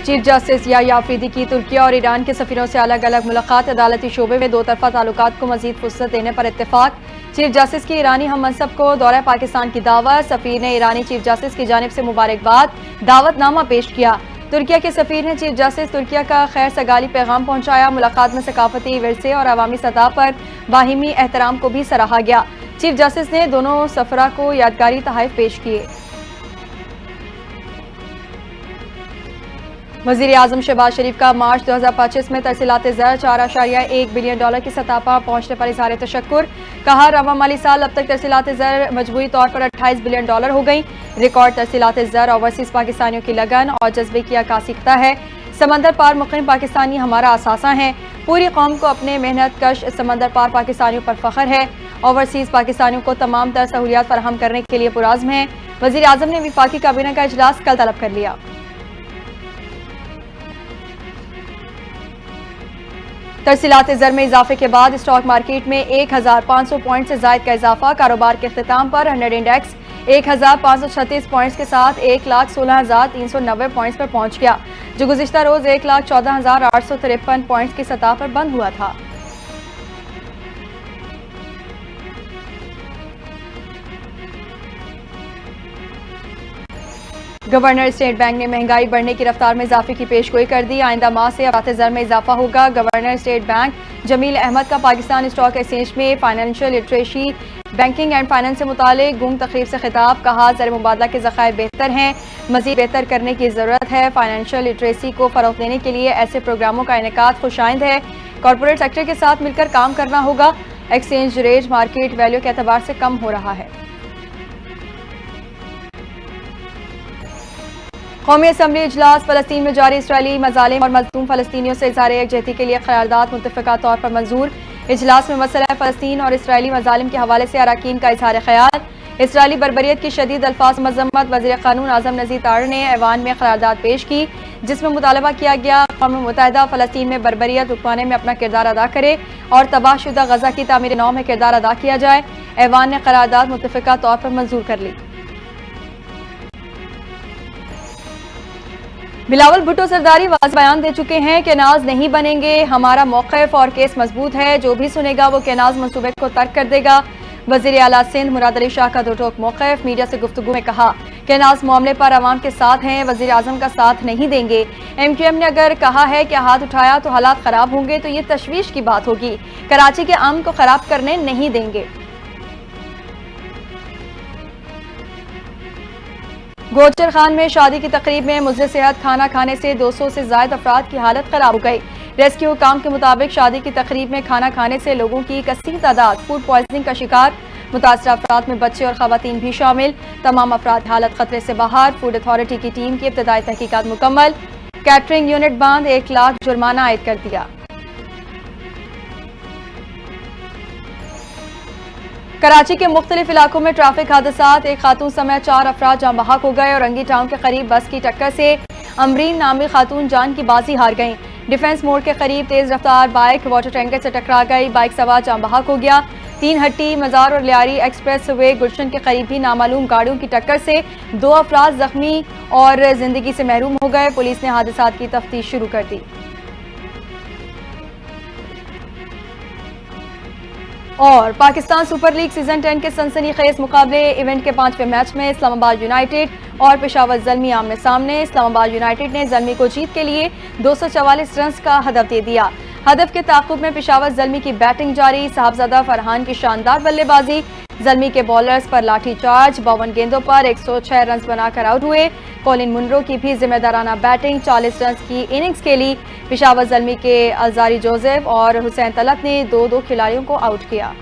Chief justice Yahya Afridi की तुर्की और Iran के सफीरों से अलग अलग मुलाकात, अदालती शोबे में दो तरफा ताल्लुकात को मजीद फुर्सत देने पर इत्तेफाक। चीफ जस्टिस की ईरानी हम मनसब को दौरा पाकिस्तान की दावत, सफीर ने ईरानी चीफ जस्टिस की जानिब से मुबारकबाद दावतनामा पेश किया। तुर्किया के सफीर ने चीफ जस्टिस तुर्किया का खैर सगाली पैगाम पहुंचाया। मुलाकात में सकाफती विरसे और अवामी सतह पर बाहिमी एहतराम को भी सराहा गया। चीफ जस्टिस ने दोनों सफरा को यादगारी तोहफे पेश किए। वज़ीर आज़म शहबाज शरीफ का मार्च 2025 में तरसीलात ज़र $4.1 बिलियन की सतह पर पहुंचने पर इज़हार तशक्कुर। कहा, रवा माली साल अब तक तरसीलात ज़र मजबूरी तौर पर $28 बिलियन हो गई। रिकॉर्ड तरसीलात ज़र ओवरसीज पाकिस्तानियों की लगन और जज्बे की अक्कासी करता है। समंदर पार मुक़ीम पाकिस्तानी हमारा असासा हैं। पूरी कौम को अपने मेहनत कश समंदर पार पाकिस्तानियों पर फख्र है। ओवरसीज पाकिस्तानियों को तमाम तर सहूलियात फराहम करने के लिए पुराज़्म है। वज़ीर आज़म ने वफाकी काबीना का इजलास कल तलब कर लिया। तरसीलात ज़र में इजाफे के बाद स्टॉक मार्केट में 1500 पॉइंट से जायद का इजाफा। कारोबार के अख्तिताम पर 100 इंडेक्स 1536 पॉइंट्स के साथ 1,16,390 पॉइंट्स पर पहुंच गया, जो गुज़िश्ता रोज 1,14,853 पॉइंट्स की सतह पर बंद हुआ था। गवर्नर स्टेट बैंक ने महंगाई बढ़ने की रफ्तार में इजाफे की पेशगोई कर दी। आइंदा माह से तरसीलात ज़र में इजाफा होगा। Governor State Bank Jameel Ahmad का पाकिस्तान स्टॉक एक्सचेंज में financial literacy, banking and finance से मुतालिक गुम तकरीब से खिताब। कहा, ज़र मुबादला के ज़खायर बेहतर हैं, मजीद बेहतर करने की ज़रूरत है। फाइनेंशियल लिटरेसी को फ़रोग़ देने के लिए ऐसे प्रोग्रामों का इनेकाद खुशाइंद है। कॉरपोरेट सेक्टर के साथ मिलकर काम करना होगा। एक्सचेंज रेट मार्केट वैल्यू के एतबार से कम हो रहा है। कौमी असम्बली इजलास फ़लस्तीन में जारी इसराइली मज़ालिम और मज़लूम फ़लस्तीनियों से इज़हार यकजहती के लिए क़रारदाद मुत्तफ़िक़ा तौर पर मंजूर। इजलास में मसला फ़लस्तीन और इसराइली मज़ालिम के हवाले से अरकान का इज़हार ख़याल। इसराइली बर्बरियत की शदीद अल्फाज मज़म्मत। वज़ीर क़ानून आज़म नज़ीर तार ने ऐवान में क़रारदाद पेश की, जिसमें मुतालबा किया गया अक़वाम मुत्तहिदा फ़लस्तीन में बर्बरियत रुकवाने में अपना किरदार अदा करे और तबाहशुदा गज़ा की तामीर नौ में किरदार अदा किया जाए। ऐवान ने क़रारदाद मुत्तफ़िक़ा तौर पर मंजूर कर ली। बिलावल भुट्टो सरदारी वाज़ बयान दे चुके हैं कि नाज नहीं बनेंगे। हमारा मौक़िफ़ और केस मजबूत है, जो भी सुनेगा वो केनाज मंसूबे को तर्क कर देगा। वज़ीर आला सिंध मुराद अली शाह का दो टोक मौक़िफ़। मीडिया से गुफ्तगू में कहा, केनाज मामले पर अवाम के साथ हैं, वज़ीर आज़म का साथ नहीं देंगे। MQM ने अगर कहा है कि हाथ उठाया तो हालात ख़राब होंगे तो ये तशवीश की बात होगी। कराची के अमन को ख़राब करने नहीं देंगे। गोचर खान में शादी की तकरीब में मुज़र सेहत खाना खाने से 200 से ज़ायद अफराद की हालत खराब हो गई। रेस्क्यू हुकाम के मुताबिक शादी की तकरीब में खाना खाने से लोगों की कसीर तादाद फूड पॉइजनिंग का शिकार। मुतासरा अफराद में बच्चे और खवातीन भी शामिल। तमाम अफराद की हालत खतरे से बाहर। फूड अथॉरिटी की टीम की इब्तदाई तहकीकात मुकम्मल। कैटरिंग यूनिट बंद, 1 लाख जुर्माना आयद कर दिया। कराची के मुख्तलिफ इलाकों में ट्रैफिक हादसात। एक खातून समेत 4 अफराद जाँ बहक हो गए और रंगी टाउन के करीब बस की टक्कर से अमरीन नामी खातून जान की बाजी हार गईं। डिफेंस मोड़ के करीब तेज रफ्तार बाइक वाटर टैंकर से टकरा गई। बाइक सवार जाँ बहक हो गया। 3 हट्टी मजार और लियारी एक्सप्रेस वे गुलशन के करीब भी नामालूम गाड़ियों की टक्कर से 2 अफराद जख्मी और जिंदगी से महरूम हो गए। पुलिस ने हादसात की तफ्तीश शुरू कर दी। और पाकिस्तान सुपर लीग सीजन 10 के सनसनीखेज मुकाबले इवेंट के 5वें मैच में इस्लामाबाद यूनाइटेड और पेशावर ज़ल्मी आमने सामने। इस्लामाबाद यूनाइटेड ने ज़ल्मी को जीत के लिए 244 रन का हदफ दे दिया। हदफ के ताक़ुब में पेशावर ज़ल्मी की बैटिंग जारी। साहबजादा फरहान की शानदार बल्लेबाजी। ज़ल्मी के बॉलर्स पर लाठी चार्ज। 52 गेंदों पर 106 रन बनाकर आउट हुए। कॉलिन मुनरो की भी जिम्मेदाराना बैटिंग। 40 रन की इनिंग्स खेली। पेशावर ज़ल्मी के अलजारी जोसेफ और हुसैन तलत ने 2-2 खिलाड़ियों को आउट किया।